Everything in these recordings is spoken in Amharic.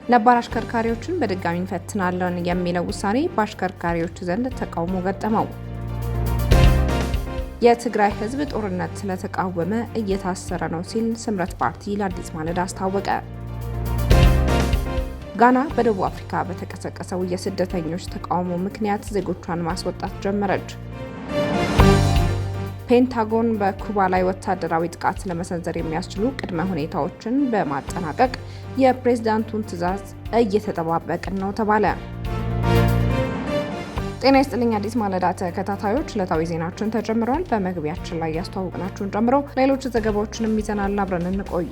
ነባር አሽከርካሪዎችን በድጋሚ እንፈትናለን የሚለው ውሳኔ በአሽከርካሪዎች ዘንድ ተቃውሞ ገጠመው። የትግራይ ሕዝብ ጦርነት ስለተቃወመ እየታሰረ ነው ሲል ስምረት ፓርቲ ለአዲስ ማለዳ አስታወቀ። ጋና በደቡብ አፍሪካ በተቀሰቀሰው የስደተኞች ተቃውሞ ምክንያት ዜጎቿን ማስወጣት ጀመረች። ፔንታጎን በኩባ ላይ ወታደራዊ ጥቃት ለመሰንዘር የሚያስችሉ ቅድመ ሁኔታዎችን በማጠናቀቅ የፕሬዝዳንቱን ትዕዛዝ እየተጠባበቅን ነው ተባለ። ጤና ይስጥልኝ አዲስ ማለዳ ተከታታዮች፣ ዕለታዊ ዜናችን ተጀምሯል። በመግቢያችን ላይ ያስተዋወቅናችሁን ጨምሮ ሌሎች ዘገባዎችንም ይዘናል። አብረን እንቆይ።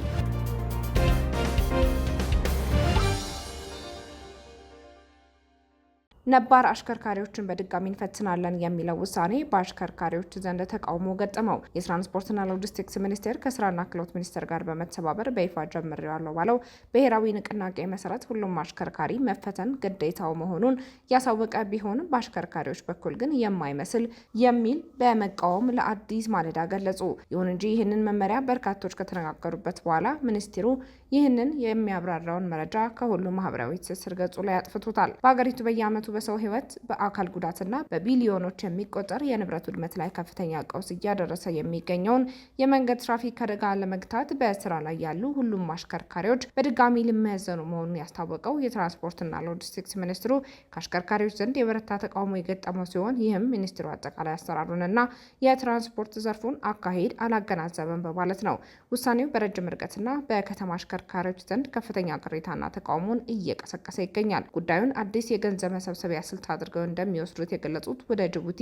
ነባር አሽከርካሪዎችን በድጋሚ እንፈትናለን የሚለው ውሳኔ በአሽከርካሪዎች ዘንድ ተቃውሞ ገጠመው። የትራንስፖርትና ሎጂስቲክስ ሚኒስቴር ከስራና ክህሎት ሚኒስቴር ጋር በመተባበር በይፋ ጀምሬዋለሁ ባለው ብሔራዊ ንቅናቄ መሰረት ሁሉም አሽከርካሪ መፈተን ግዴታው መሆኑን ያሳወቀ ቢሆንም በአሽከርካሪዎች በኩል ግን የማይመስል የሚል በመቃወም ለአዲስ ማለዳ ገለጹ። ይሁን እንጂ ይህንን መመሪያ በርካቶች ከተነጋገሩበት በኋላ ሚኒስቴሩ ይህንን የሚያብራራውን መረጃ ከሁሉም ማህበራዊ ትስስር ገጹ ላይ አጥፍቶታል። በሀገሪቱ በየዓመቱ በሰው ሕይወት በአካል ጉዳትና በቢሊዮኖች የሚቆጠር የንብረት ውድመት ላይ ከፍተኛ ቀውስ እያደረሰ የሚገኘውን የመንገድ ትራፊክ አደጋ ለመግታት በስራ ላይ ያሉ ሁሉም አሽከርካሪዎች በድጋሚ ሊመዘኑ መሆኑን ያስታወቀው የትራንስፖርትና ሎጂስቲክስ ሚኒስትሩ ከአሽከርካሪዎች ዘንድ የበረታ ተቃውሞ የገጠመው ሲሆን ይህም ሚኒስትሩ አጠቃላይ አሰራሩንና የትራንስፖርት ዘርፉን አካሄድ አላገናዘበም በማለት ነው። ውሳኔው በረጅም ርቀትና በከተማ አሽከርካሪዎች ዘንድ ከፍተኛ ቅሬታና ተቃውሞን እየቀሰቀሰ ይገኛል። ጉዳዩን አዲስ የገንዘብ መሰብሰቢያ ስልት አድርገው እንደሚወስዱት የገለጹት ወደ ጅቡቲ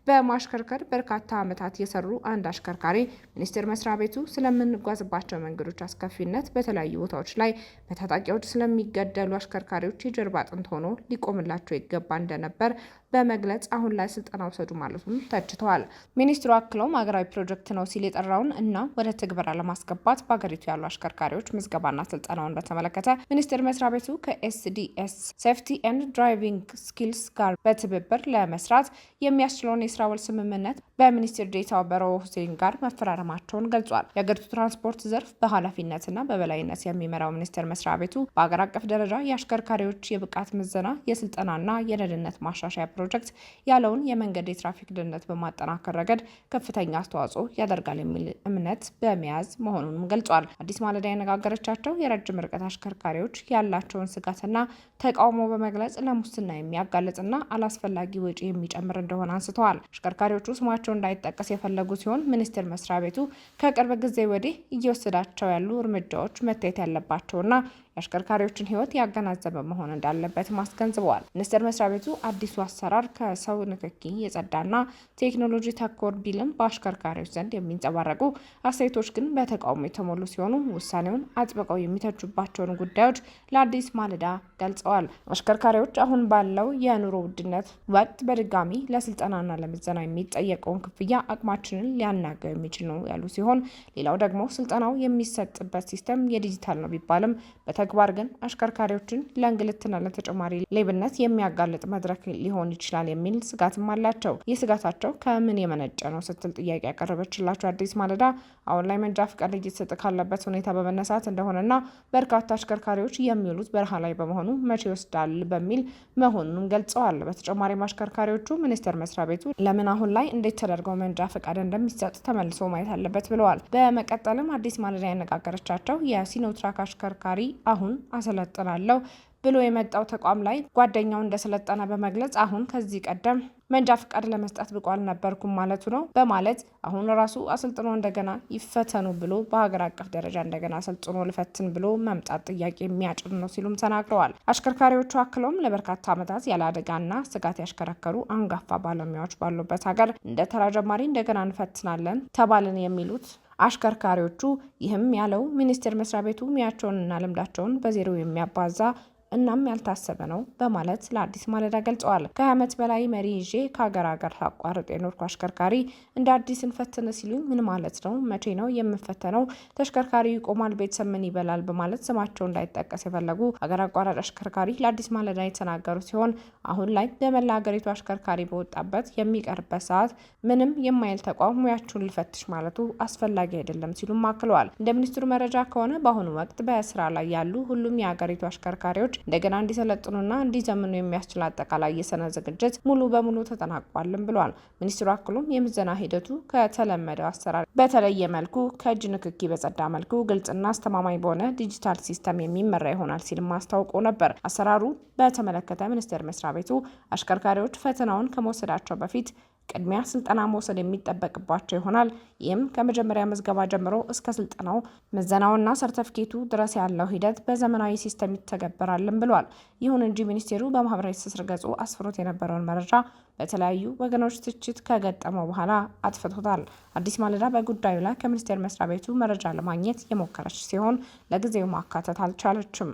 በማሽከርከር በርካታ ዓመታት የሰሩ አንድ አሽከርካሪ ሚኒስቴር መስሪያ ቤቱ ስለምንጓዝባቸው መንገዶች አስከፊነት፣ በተለያዩ ቦታዎች ላይ በታጣቂዎች ስለሚገደሉ አሽከርካሪዎች የጀርባ አጥንት ሆኖ ሊቆምላቸው ይገባ እንደነበር በመግለጽ አሁን ላይ ስልጠና ውሰዱ ማለቱን ተችተዋል። ሚኒስትሩ አክለውም ሀገራዊ ፕሮጀክት ነው ሲል የጠራውን እና ወደ ትግበራ ለማስገባት በሀገሪቱ ያሉ አሽከርካሪዎች ምዝገባና ስልጠናውን በተመለከተ ሚኒስቴር መስሪያ ቤቱ ከኤስዲኤስ ሴፍቲ ኤንድ ድራይቪንግ ስኪልስ ጋር በትብብር ለመስራት የሚያስችለውን የስራ ውል ስምምነት በሚኒስትር ዴኤታው በሮ ሁሴን ጋር መፈራረማቸውን ገልጿል። የሀገሪቱ ትራንስፖርት ዘርፍ በኃላፊነትና በበላይነት የሚመራው ሚኒስቴር መስሪያ ቤቱ በሀገር አቀፍ ደረጃ የአሽከርካሪዎች የብቃት ምዘና፣ የስልጠናና የደህንነት ማሻሻያ ፕሮጀክት ያለውን የመንገድ የትራፊክ ደህንነት በማጠናከር ረገድ ከፍተኛ አስተዋጽኦ ያደርጋል የሚል እምነት በመያዝ መሆኑንም ገልጿል። አዲስ ማለዳ ያነጋገረቻቸው የረጅም ርቀት አሽከርካሪዎች ያላቸውን ስጋትና ተቃውሞ በመግለጽ ለሙስና የሚያጋልጥና አላስፈላጊ ወጪ የሚጨምር እንደሆነ አንስተዋል። አሽከርካሪዎቹ ስማቸው እንዳይጠቀስ የፈለጉ ሲሆን ሚኒስቴር መስሪያ ቤቱ ከቅርብ ጊዜ ወዲህ እየወሰዳቸው ያሉ እርምጃዎች መታየት ያለባቸውና የአሽከርካሪዎችን ሕይወት ያገናዘበ መሆን እንዳለበትም አስገንዝበዋል። ሚኒስቴር መስሪያ ቤቱ አዲሱ አሰራር ከሰው ንክኪ የጸዳና ቴክኖሎጂ ተኮር ቢልም በአሽከርካሪዎች ዘንድ የሚንጸባረቁ አስተያየቶች ግን በተቃውሞ የተሞሉ ሲሆኑ ውሳኔውን አጥብቀው የሚተቹባቸውን ጉዳዮች ለአዲስ ማለዳ ገልጸዋል። አሽከርካሪዎች አሁን ባለው የኑሮ ውድነት ወቅት በድጋሚ ለስልጠናና ለምዘና የሚጠየቀውን ክፍያ አቅማችንን ሊያናገው የሚችል ነው ያሉ ሲሆን ሌላው ደግሞ ስልጠናው የሚሰጥበት ሲስተም የዲጂታል ነው ቢባልም ተግባር ግን አሽከርካሪዎችን ለእንግልትና ለተጨማሪ ሌብነት የሚያጋልጥ መድረክ ሊሆን ይችላል የሚል ስጋትም አላቸው። ይህ ስጋታቸው ከምን የመነጨ ነው ስትል ጥያቄ ያቀረበችላቸው አዲስ ማለዳ አሁን ላይ መንጃ ፈቃድ እየተሰጠ ካለበት ሁኔታ በመነሳት እንደሆነና በርካታ አሽከርካሪዎች የሚውሉት በረሃ ላይ በመሆኑ መቼ ይወስዳል በሚል መሆኑን ገልጸዋል። በተጨማሪም አሽከርካሪዎቹ ሚኒስቴር መስሪያ ቤቱ ለምን አሁን ላይ እንዴት ተደርገው መንጃ ፈቃድ እንደሚሰጥ ተመልሶ ማየት አለበት ብለዋል። በመቀጠልም አዲስ ማለዳ ያነጋገረቻቸው የሲኖትራክ አሽከርካሪ አሁን አሰለጥናለሁ ብሎ የመጣው ተቋም ላይ ጓደኛው እንደሰለጠነ በመግለጽ አሁን ከዚህ ቀደም መንጃ ፈቃድ ለመስጠት ብቁ አልነበርኩም ማለቱ ነው በማለት አሁን ራሱ አሰልጥኖ እንደገና ይፈተኑ ብሎ በሀገር አቀፍ ደረጃ እንደገና አሰልጥኖ ልፈትን ብሎ መምጣት ጥያቄ የሚያጭር ነው ሲሉም ተናግረዋል። አሽከርካሪዎቹ አክለውም ለበርካታ ዓመታት ያለ አደጋና ስጋት ያሽከረከሩ አንጋፋ ባለሙያዎች ባሉበት ሀገር እንደ ተራ ጀማሪ እንደገና እንፈትናለን ተባልን የሚሉት አሽከርካሪዎቹ ይህም ያለው ሚኒስቴር መስሪያ ቤቱ ሙያቸውንና ልምዳቸውን በዜሮ የሚያባዛ እናም ያልታሰበ ነው በማለት ለአዲስ ማለዳ ገልጸዋል። ከ20 ዓመት በላይ መሪ ይዤ ከሀገር ሳቋርጥ የኖርኩ አሽከርካሪ እንደ አዲስ እንፈትን ሲሉ ምን ማለት ነው? መቼ ነው የምፈተነው? ተሽከርካሪ ይቆማል፣ ቤተሰብ ምን ይበላል? በማለት ስማቸው እንዳይጠቀስ የፈለጉ ሀገር አቋራጭ አሽከርካሪ ለአዲስ ማለዳ የተናገሩ ሲሆን አሁን ላይ በመላ ሀገሪቱ አሽከርካሪ በወጣበት የሚቀርበት ሰዓት ምንም የማይል ተቋም ሙያችሁን ልፈትሽ ማለቱ አስፈላጊ አይደለም ሲሉም አክለዋል። እንደ ሚኒስትሩ መረጃ ከሆነ በአሁኑ ወቅት በስራ ላይ ያሉ ሁሉም የሀገሪቱ አሽከርካሪዎች እንደገና እንዲሰለጥኑና እንዲዘምኑ የሚያስችል አጠቃላይ የሰነ ዝግጅት ሙሉ በሙሉ ተጠናቋልም ብሏል። ሚኒስትሩ አክሎም የምዘና ሂደቱ ከተለመደው አሰራር በተለየ መልኩ ከእጅ ንክኪ በጸዳ መልኩ ግልጽና አስተማማኝ በሆነ ዲጂታል ሲስተም የሚመራ ይሆናል ሲልም አስታውቆ ነበር። አሰራሩ በተመለከተ ሚኒስቴር መስሪያ ቤቱ አሽከርካሪዎች ፈተናውን ከመውሰዳቸው በፊት ቅድሚያ ስልጠና መውሰድ የሚጠበቅባቸው ይሆናል። ይህም ከመጀመሪያ ምዝገባ ጀምሮ እስከ ስልጠናው ምዘናውና ሰርተፊኬቱ ድረስ ያለው ሂደት በዘመናዊ ሲስተም ይተገበራልም ብሏል። ይሁን እንጂ ሚኒስቴሩ በማህበራዊ ትስስር ገጹ አስፍሮት የነበረውን መረጃ በተለያዩ ወገኖች ትችት ከገጠመው በኋላ አጥፍቶታል። አዲስ ማለዳ በጉዳዩ ላይ ከሚኒስቴር መስሪያ ቤቱ መረጃ ለማግኘት የሞከረች ሲሆን ለጊዜው ማካተት አልቻለችም።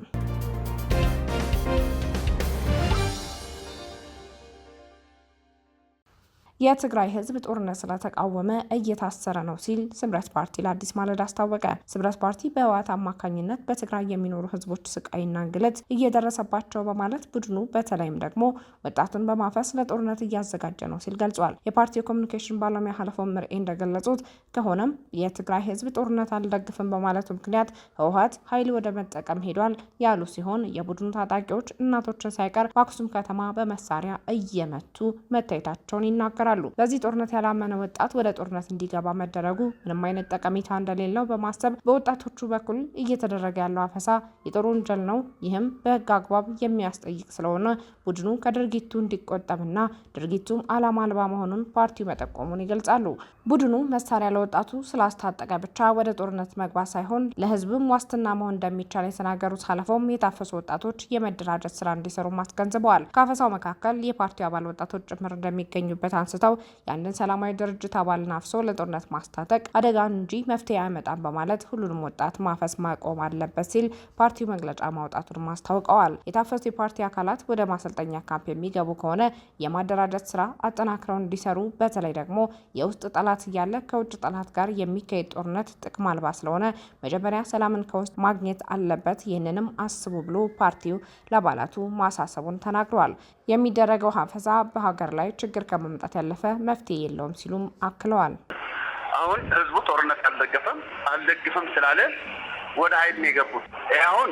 የትግራይ ህዝብ ጦርነት ስለተቃወመ እየታሰረ ነው ሲል ስምረት ፓርቲ ለአዲስ ማለዳ አስታወቀ። ስምረት ፓርቲ በህወሓት አማካኝነት በትግራይ የሚኖሩ ህዝቦች ስቃይና እንግልት እየደረሰባቸው በማለት ቡድኑ በተለይም ደግሞ ወጣቱን በማፈስ ለጦርነት እያዘጋጀ ነው ሲል ገልጿል። የፓርቲው ኮሚኒኬሽን ባለሙያ ሀለፎም ምርኤ እንደገለጹት ከሆነም የትግራይ ህዝብ ጦርነት አልደግፍም በማለቱ ምክንያት ህወሓት ኃይል ወደ መጠቀም ሄዷል ያሉ ሲሆን የቡድኑ ታጣቂዎች እናቶችን ሳይቀር በአክሱም ከተማ በመሳሪያ እየመቱ መታየታቸውን ይናገራሉ። በዚህ ጦርነት ያላመነ ወጣት ወደ ጦርነት እንዲገባ መደረጉ ምንም አይነት ጠቀሜታ እንደሌለው በማሰብ በወጣቶቹ በኩል እየተደረገ ያለው አፈሳ የጦር ወንጀል ነው። ይህም በህግ አግባብ የሚያስጠይቅ ስለሆነ ቡድኑ ከድርጊቱ እንዲቆጠብና ድርጊቱም ዓላማ አልባ መሆኑን ፓርቲው መጠቆሙን ይገልጻሉ። ቡድኑ መሳሪያ ለወጣቱ ስላስታጠቀ ብቻ ወደ ጦርነት መግባት ሳይሆን ለህዝብም ዋስትና መሆን እንደሚቻል የተናገሩት ሀለፎም የታፈሱ ወጣቶች የመደራጀት ስራ እንዲሰሩ አስገንዝበዋል። ከአፈሳው መካከል የፓርቲው አባል ወጣቶች ጭምር እንደሚገኙበት አንስተው ያንን ሰላማዊ ድርጅት አባልን አፍሶ ለጦርነት ማስታጠቅ አደጋ እንጂ መፍትሄ አይመጣም በማለት ሁሉንም ወጣት ማፈስ ማቆም አለበት ሲል ፓርቲው መግለጫ ማውጣቱን አስታውቀዋል። የታፈሱ የፓርቲ አካላት ወደ ማሰልጠኛ ካምፕ የሚገቡ ከሆነ የማደራጀት ስራ አጠናክረው እንዲሰሩ፣ በተለይ ደግሞ የውስጥ ጠላት እያለ ከውጭ ጠላት ጋር የሚካሄድ ጦርነት ጥቅም አልባ ስለሆነ መጀመሪያ ሰላምን ከውስጥ ማግኘት አለበት። ይህንንም አስቡ ብሎ ፓርቲው ለአባላቱ ማሳሰቡን ተናግረዋል። የሚደረገው ሀፈሳ በሀገር ላይ ችግር ከመምጣት ያለፈ መፍትሄ የለውም ሲሉም አክለዋል። አሁን ህዝቡ ጦርነት አልደግፍም ስላለ ወደ ኃይል ነው የገቡት። ይህ አሁን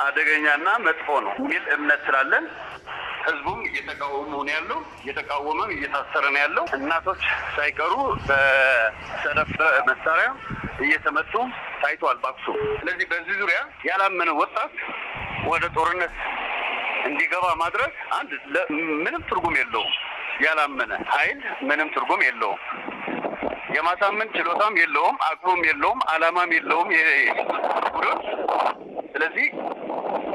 አደገኛና መጥፎ ነው የሚል እምነት ስላለን ህዝቡም እየተቃወሙ ነው ያለው፣ እየተቃወመም እየታሰረ ነው ያለው። እናቶች ሳይቀሩ በሰደፍ መሳሪያ እየተመቱ ታይቷል በአክሱም። ስለዚህ በዚህ ዙሪያ ያላመነ ወጣት ወደ ጦርነት እንዲገባ ማድረግ አንድ ምንም ትርጉም የለውም። ያላመነ ኃይል ምንም ትርጉም የለውም። የማሳመን ችሎታም የለውም፣ አቅሙም የለውም፣ አላማም የለውም። ስለዚህ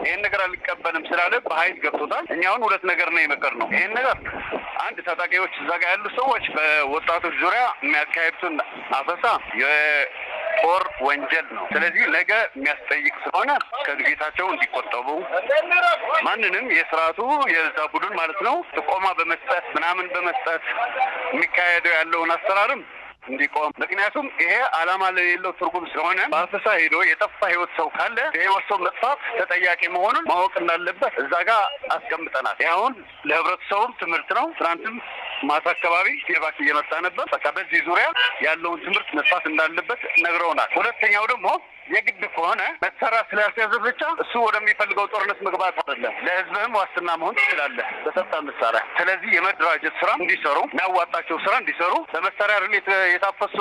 ይሄን ነገር አልቀበልም ስላለ በኃይል ገብቶታል። እኛ አሁን ሁለት ነገር ነው የመከርነው። ይሄን ነገር አንድ ታጣቂዎች እዛ ጋር ያሉ ሰዎች በወጣቶች ዙሪያ የሚያካሄዱትን አፈሳ የጦር ወንጀል ነው። ስለዚህ ነገ የሚያስጠይቅ ስለሆነ ከድርጊታቸው እንዲቆጠቡ ማንንም የስርዓቱ የዛ ቡድን ማለት ነው ጥቆማ በመስጠት ምናምን በመስጠት የሚካሄደው ያለውን አሰራርም እንዲቆም። ምክንያቱም ይሄ ዓላማ ለሌለው ትርጉም ስለሆነ በአፈሳ ሄዶ የጠፋ ህይወት ሰው ካለ የህይወት ሰው መጥፋት ተጠያቂ መሆኑን ማወቅ እንዳለበት እዛ ጋር አስቀምጠናል። ይህ አሁን ለህብረተሰቡም ትምህርት ነው። ትናንትም ማታ አካባቢ ፌባክ እየመጣ ነበር። በቃ በዚህ ዙሪያ ያለውን ትምህርት መስፋት እንዳለበት ነግረውናል። ሁለተኛው ደግሞ የግድ ከሆነ መሳሪያ ስላስያዘ ብቻ እሱ ወደሚፈልገው ጦርነት መግባት አይደለም። ለህዝብህም ዋስትና መሆን ትችላለህ በሰጣ መሳሪያ። ስለዚህ የመደራጀት ስራ እንዲሰሩ፣ የሚያዋጣቸው ስራ እንዲሰሩ። በመሳሪያ እየታፈሱ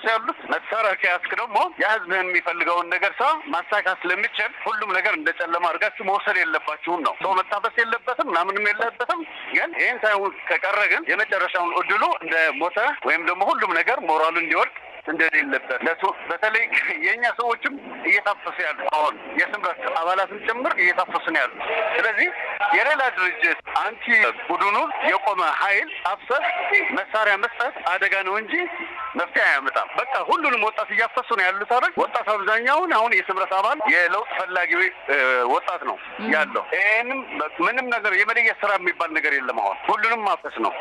ያሉት መሳሪያ ከያዝክ ደግሞ የህዝብህን የሚፈልገውን ነገር ማሳካት ስለሚችል ሁሉም ነገር እንደጨለማ አድርጋችሁ መውሰድ የለባችሁም ነው። ሰው መታፈስ የለበትም ምናምንም የለበትም። ግን ይህን ሳይሆን ከቀረ ግን የመጨረሻውን እድሉ እንደ ሞተ ወይም ደግሞ ሁሉም ነገር ሞራሉ እንዲወድቅ እንደሌለበት በተለይ የኛ ሰዎችም እየታፈሱ ያሉ አሁን የስምረት አባላትን ጭምር እየታፈሱ ነው ያሉ። ስለዚህ የሌላ ድርጅት አንቲ ቡድኑ የቆመ ኃይል አፍሰስ መሳሪያ መስጠት አደጋ ነው እንጂ መፍትሄ አያመጣም። በቃ ሁሉንም ወጣት እያፈሱ ነው ያሉት አይደል? ወጣት አብዛኛውን አሁን የስምረት አባል የለውጥ ፈላጊ ወጣት ነው ያለው። ይሄንም ምንም ነገር የመለየት ስራ የሚባል ነገር የለም። አሁን ሁሉንም ማፈስ ነው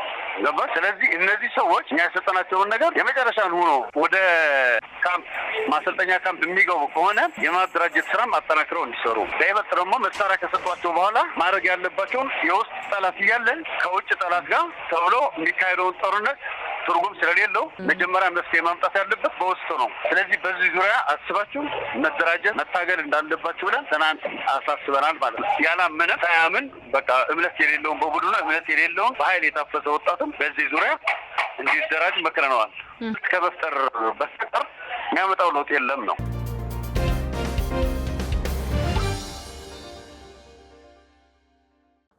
ገባ። ስለዚህ እነዚህ ሰዎች እኛ የሰጠናቸውን ነገር የመጨረሻን ሆኖ ወደ ካምፕ ማሰልጠኛ ካምፕ የሚገቡ ከሆነ የማደራጀት ስራም አጠናክረው እንዲሰሩ፣ በይበልጥ ደግሞ መሳሪያ ከሰጧቸው በኋላ ማድረግ ያለባቸውን የውስጥ ጠላት እያለን ከውጭ ጠላት ጋር ተብሎ የሚካሄደውን ጦርነት ትርጉም ስለሌለው መጀመሪያ መፍትሄ ማምጣት ያለበት በውስጡ ነው። ስለዚህ በዚህ ዙሪያ አስባችሁ መደራጀት መታገል እንዳለባችሁ ብለን ትናንት አሳስበናል ማለት ነው። ያላመነ ሳያምን በቃ እምነት የሌለውን በቡድኑ እምነት የሌለውን በኃይል የታፈሰ ወጣትም በዚህ ዙሪያ እንዲደራጅ መክረነዋል። ከመፍጠር በስተቀር የሚያመጣው ለውጥ የለም ነው።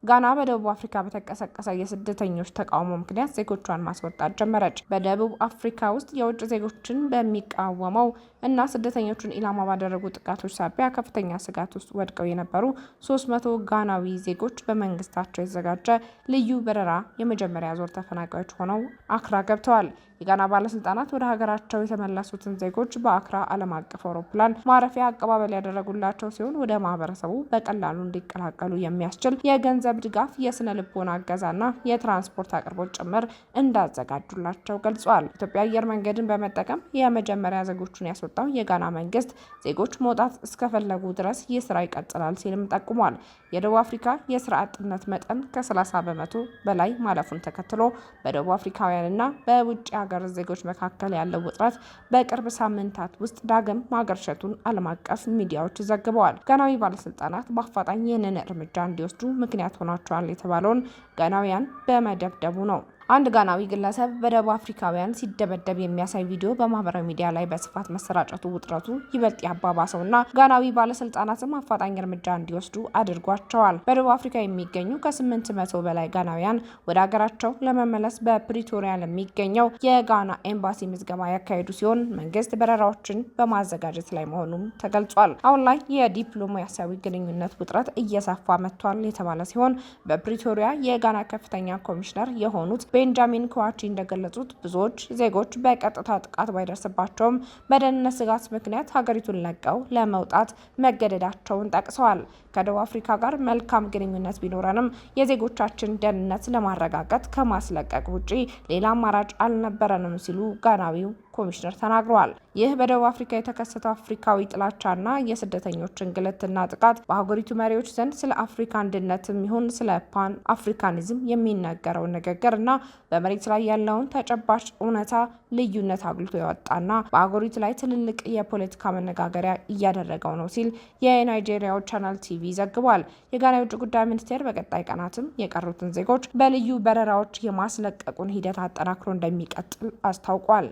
ጋና በደቡብ አፍሪካ በተቀሰቀሰ የስደተኞች ተቃውሞ ምክንያት ዜጎቿን ማስወጣት ጀመረች። በደቡብ አፍሪካ ውስጥ የውጭ ዜጎችን በሚቃወመው እና ስደተኞቹን ኢላማ ባደረጉ ጥቃቶች ሳቢያ ከፍተኛ ስጋት ውስጥ ወድቀው የነበሩ 300 ጋናዊ ዜጎች በመንግስታቸው የተዘጋጀ ልዩ በረራ የመጀመሪያ ዙር ተፈናቃዮች ሆነው አክራ ገብተዋል። የጋና ባለስልጣናት ወደ ሀገራቸው የተመለሱትን ዜጎች በአክራ ዓለም አቀፍ አውሮፕላን ማረፊያ አቀባበል ያደረጉላቸው ሲሆን ወደ ማህበረሰቡ በቀላሉ እንዲቀላቀሉ የሚያስችል የገንዘብ ድጋፍ፣ የስነ ልቦና እገዛና የትራንስፖርት አቅርቦት ጭምር እንዳዘጋጁላቸው ገልጿል። ኢትዮጵያ አየር መንገድን በመጠቀም የመጀመሪያ ዜጎቹን ያስወጣው የጋና መንግስት ዜጎች መውጣት እስከፈለጉ ድረስ ይህ ስራ ይቀጥላል ሲልም ጠቁሟል። የደቡብ አፍሪካ የስራ አጥነት መጠን ከ30 በመቶ በላይ ማለፉን ተከትሎ በደቡብ አፍሪካውያንና በውጭ ሀገር ዜጎች መካከል ያለው ውጥረት በቅርብ ሳምንታት ውስጥ ዳግም ማገርሸቱን ዓለም አቀፍ ሚዲያዎች ዘግበዋል። ጋናዊ ባለስልጣናት በአፋጣኝ ይህንን እርምጃ እንዲወስዱ ምክንያት ሆኗቸዋል የተባለውን ጋናውያን በመደብደቡ ነው። አንድ ጋናዊ ግለሰብ በደቡብ አፍሪካውያን ሲደበደብ የሚያሳይ ቪዲዮ በማህበራዊ ሚዲያ ላይ በስፋት መሰራጨቱ ውጥረቱ ይበልጥ ያባባሰውና ጋናዊ ባለስልጣናትም አፋጣኝ እርምጃ እንዲወስዱ አድርጓቸዋል። በደቡብ አፍሪካ የሚገኙ ከ800 በላይ ጋናውያን ወደ ሀገራቸው ለመመለስ በፕሪቶሪያ ለሚገኘው የጋና ኤምባሲ ምዝገባ ያካሄዱ ሲሆን መንግስት በረራዎችን በማዘጋጀት ላይ መሆኑም ተገልጿል። አሁን ላይ የዲፕሎማሲያዊ ግንኙነት ውጥረት እየሰፋ መጥቷል የተባለ ሲሆን በፕሪቶሪያ የጋና ከፍተኛ ኮሚሽነር የሆኑት ቤንጃሚን ኮዋቺ እንደገለጹት ብዙዎች ዜጎች በቀጥታ ጥቃት ባይደርስባቸውም በደህንነት ስጋት ምክንያት ሀገሪቱን ለቀው ለመውጣት መገደዳቸውን ጠቅሰዋል። ከደቡብ አፍሪካ ጋር መልካም ግንኙነት ቢኖረንም የዜጎቻችን ደህንነት ለማረጋገጥ ከማስለቀቅ ውጪ ሌላ አማራጭ አልነበረንም ሲሉ ጋናዊው ኮሚሽነር ተናግረዋል። ይህ በደቡብ አፍሪካ የተከሰተው አፍሪካዊ ጥላቻና የስደተኞች እንግልትና ጥቃት በሀገሪቱ መሪዎች ዘንድ ስለ አፍሪካ አንድነትም ይሁን ስለ ፓን አፍሪካኒዝም የሚነገረው ንግግርና በመሬት ላይ ያለውን ተጨባጭ እውነታ ልዩነት አጉልቶ ያወጣና በሀገሪቱ ላይ ትልልቅ የፖለቲካ መነጋገሪያ እያደረገው ነው ሲል የናይጄሪያው ቻናል ቲቪ ዘግቧል። የጋና የውጭ ጉዳይ ሚኒስቴር በቀጣይ ቀናትም የቀሩትን ዜጎች በልዩ በረራዎች የማስለቀቁን ሂደት አጠናክሮ እንደሚቀጥል አስታውቋል።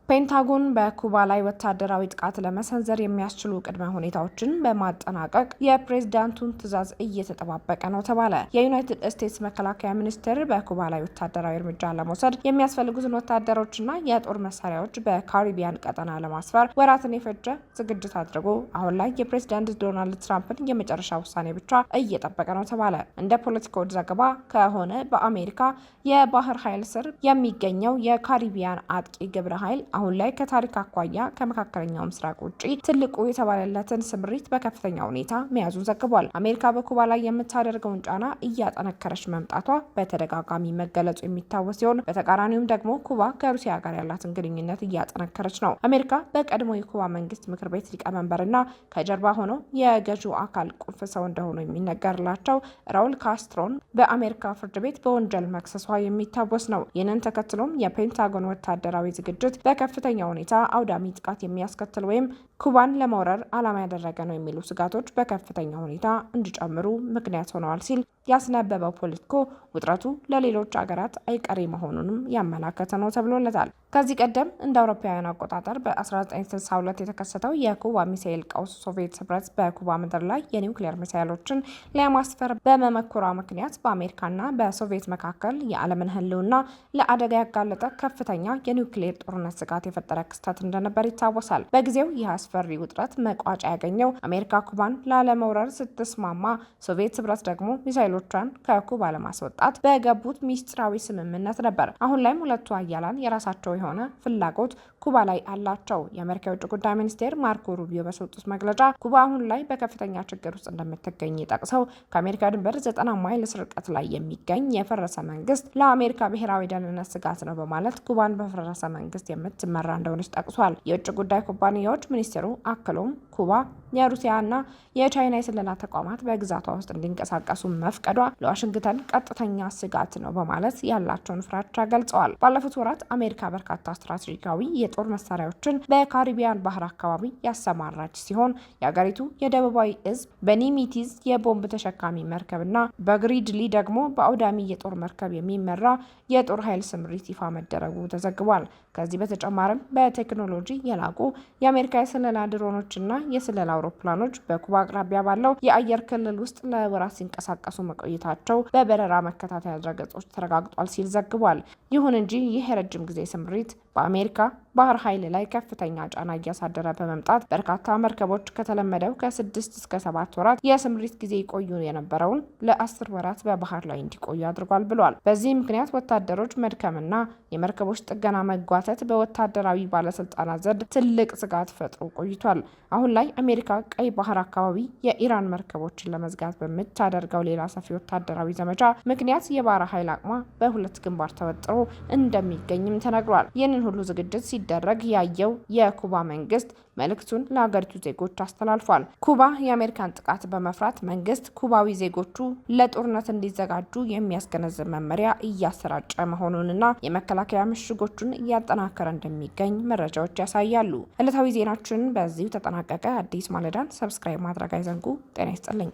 ፔንታጎን በኩባ ላይ ወታደራዊ ጥቃት ለመሰንዘር የሚያስችሉ ቅድመ ሁኔታዎችን በማጠናቀቅ የፕሬዝዳንቱን ትዕዛዝ እየተጠባበቀ ነው ተባለ። የዩናይትድ ስቴትስ መከላከያ ሚኒስቴር በኩባ ላይ ወታደራዊ እርምጃ ለመውሰድ የሚያስፈልጉትን ወታደሮችና የጦር መሳሪያዎች በካሪቢያን ቀጠና ለማስፈር ወራትን የፈጀ ዝግጅት አድርጎ አሁን ላይ የፕሬዝዳንት ዶናልድ ትራምፕን የመጨረሻ ውሳኔ ብቻ እየጠበቀ ነው ተባለ። እንደ ፖለቲኮ ዘገባ ከሆነ በአሜሪካ የባህር ኃይል ስር የሚገኘው የካሪቢያን አጥቂ ግብረ ኃይል አሁን ላይ ከታሪክ አኳያ ከመካከለኛው ምስራቅ ውጪ ትልቁ የተባለለትን ስምሪት በከፍተኛ ሁኔታ መያዙን ዘግቧል። አሜሪካ በኩባ ላይ የምታደርገውን ጫና እያጠነከረች መምጣቷ በተደጋጋሚ መገለጹ የሚታወስ ሲሆን በተቃራኒውም ደግሞ ኩባ ከሩሲያ ጋር ያላትን ግንኙነት እያጠነከረች ነው። አሜሪካ በቀድሞ የኩባ መንግስት ምክር ቤት ሊቀመንበርና ከጀርባ ሆነው የገዢው አካል ቁልፍ ሰው እንደሆኑ የሚነገርላቸው ራውል ካስትሮን በአሜሪካ ፍርድ ቤት በወንጀል መክሰሷ የሚታወስ ነው። ይህንን ተከትሎም የፔንታጎን ወታደራዊ ዝግጅት በከፍተኛ ሁኔታ አውዳሚ ጥቃት የሚያስከትል ወይም ኩባን ለመውረር ዓላማ ያደረገ ነው የሚሉ ስጋቶች በከፍተኛ ሁኔታ እንዲጨምሩ ምክንያት ሆነዋል ሲል ያስነበበው ፖለቲኮ ውጥረቱ ለሌሎች ሀገራት አይቀሬ መሆኑንም ያመላከተ ነው ተብሎለታል። ከዚህ ቀደም እንደ አውሮፓውያን አቆጣጠር በ1962 የተከሰተው የኩባ ሚሳኤል ቀውስ ሶቪየት ህብረት በኩባ ምድር ላይ የኒውክሌር ሚሳኤሎችን ለማስፈር በመመኮሯ ምክንያት በአሜሪካና በሶቪየት መካከል የዓለምን ህልውና ለአደጋ ያጋለጠ ከፍተኛ የኒውክሌር ጦርነት ስጋት የፈጠረ ክስተት እንደነበር ይታወሳል። በጊዜው ይህ አስፈሪ ውጥረት መቋጫ ያገኘው አሜሪካ ኩባን ላለመውረር ስትስማማ፣ ሶቪየት ህብረት ደግሞ ሚሳኤሎቿን ከኩባ ለማስወጣት በገቡት ሚስጥራዊ ስምምነት ነበር። አሁን ላይም ሁለቱ ሀያላን የራሳቸው የሆነ ፍላጎት ኩባ ላይ አላቸው። የአሜሪካ የውጭ ጉዳይ ሚኒስቴር ማርኮ ሩቢዮ በሰጡት መግለጫ ኩባ አሁን ላይ በከፍተኛ ችግር ውስጥ እንደምትገኝ ጠቅሰው ከአሜሪካ ድንበር 90 ማይልስ ርቀት ላይ የሚገኝ የፈረሰ መንግስት ለአሜሪካ ብሔራዊ ደህንነት ስጋት ነው በማለት ኩባን በፈረሰ መንግስት የምትመራ እንደሆነች ጠቅሷል። የውጭ ጉዳይ ኩባንያዎች ሚኒስቴሩ አክሎም ኩባ የሩሲያና የቻይና የስለላ ተቋማት በግዛቷ ውስጥ እንዲንቀሳቀሱ መፍቀዷ ለዋሽንግተን ቀጥተኛ ስጋት ነው በማለት ያላቸውን ፍራቻ ገልጸዋል። ባለፉት ወራት አሜሪካ በርካታ ስትራቴጂካዊ የጦር መሳሪያዎችን በካሪቢያን ባህር አካባቢ ያሰማራች ሲሆን የሀገሪቱ የደቡባዊ እዝ በኒሚቲዝ የቦምብ ተሸካሚ መርከብና በግሪድሊ ደግሞ በአውዳሚ የጦር መርከብ የሚመራ የጦር ኃይል ስምሪት ይፋ መደረጉ ተዘግቧል። ከዚህ በተጨማሪም በቴክኖሎጂ የላቁ የአሜሪካ የስለላ ድሮኖችና የስለላ አውሮፕላኖች በኩባ አቅራቢያ ባለው የአየር ክልል ውስጥ ለወራት ሲንቀሳቀሱ መቆየታቸው በበረራ መከታተያ ድረገጾች ተረጋግጧል ሲል ዘግቧል። ይሁን እንጂ ይህ የረጅም ጊዜ ስምሪት በአሜሪካ ባህር ኃይል ላይ ከፍተኛ ጫና እያሳደረ በመምጣት በርካታ መርከቦች ከተለመደው ከ6 እስከ 7 ወራት የስምሪት ጊዜ ይቆዩ የነበረውን ለ10 ወራት በባህር ላይ እንዲቆዩ አድርጓል ብሏል። በዚህ ምክንያት ወታደሮች መድከምና የመርከቦች ጥገና መጓተት በወታደራዊ ባለስልጣናት ዘንድ ትልቅ ስጋት ፈጥሮ ቆይቷል። አሁን ላይ አሜሪካ ቀይ ባህር አካባቢ የኢራን መርከቦችን ለመዝጋት በምታደርገው ሌላ ሰፊ ወታደራዊ ዘመቻ ምክንያት የባህር ኃይል አቅሟ በሁለት ግንባር ተወጥሮ እንደሚገኝም ተነግሯል። ይህንን ሁሉ ዝግጅት ሲደረግ ያየው የኩባ መንግስት መልእክቱን ለሀገሪቱ ዜጎች አስተላልፏል። ኩባ የአሜሪካን ጥቃት በመፍራት መንግስት ኩባዊ ዜጎቹ ለጦርነት እንዲዘጋጁ የሚያስገነዝብ መመሪያ እያሰራጨ መሆኑንና የመከላከያ ምሽጎቹን እያጠናከረ እንደሚገኝ መረጃዎች ያሳያሉ። ዕለታዊ ዜናችን በዚሁ ተጠናቀቀ። አዲስ ማለዳን ሰብስክራይብ ማድረግ አይዘንጉ። ጤና ይስጥልኝ።